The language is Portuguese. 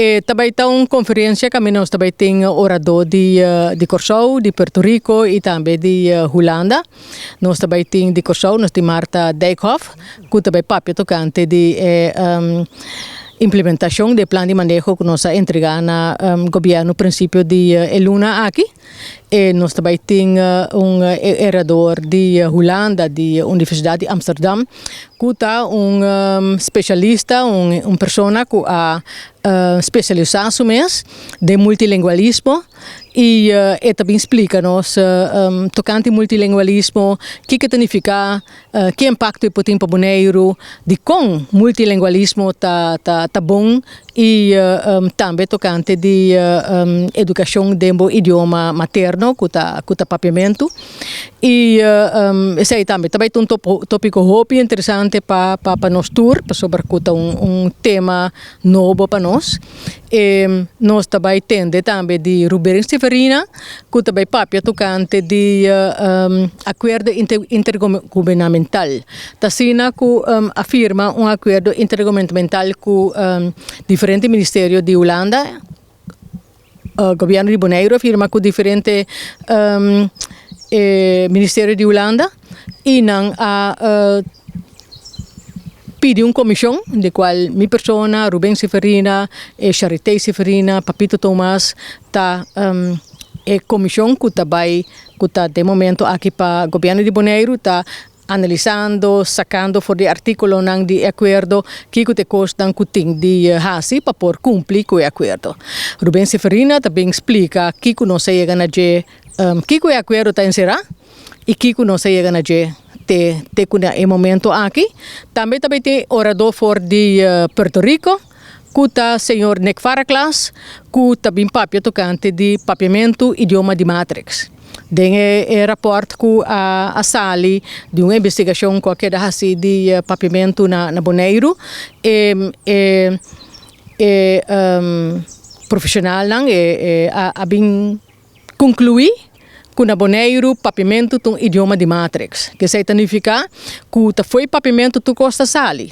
E também está uma conferência que nós também tem orador de Curaçao, de Porto Rico e também de Holanda. Nós também tem de Curaçao, nós temos Marta Dijkhoff, que também papel tocante de implementação do plano de manejo que nós entregamos no governo princípio de Luna aqui. E nós também temos orador de Holanda, da Universidade de Amsterdam, que é especialista, pessoa que especialização de multilingualismo e também explica-nos tocante multilingualismo, o que significa, que impacto pode ter para o Bonaire, de como multilingualismo está bom e também tocante de educação do idioma materno, que está papiamento. E sei também tem tópico muito interessante para nós tour, sobre tema novo para nós. E nós também temos também de Rubén Severina, que também papia tocante de acordo intergovernamental. Tassina que afirma acordo intergovernamental com diferentes ministérios de Holanda. O governo de Bonaire afirma com diferentes ministérios de Holanda e não pedi uma comissão, de qual minha pessoa, Rubén Severina, Charité Severina, Papito Tomás, está comissão que está de momento aqui para o governo de Bonaire, está analisando, sacando fora de artículo de acordo que te custa que tem de hasi para por cumprir com o acordo. Rubén Severina também explica que nós chegamos a que o acordo está encerrado e que nós chegamos a te momento aqui. Também tem orador fora de Porto Rico, que está o senhor Nick Faraclas, que também papia tocante de papiamento idioma de Matrix. Tem rapport que a sali de uma investigação qualquer assim de papiamento na Bonaire profissional a bem concluir que na Bonaire papiamento tem idioma de Matrix, que significa que foi papiamento tu costa sali.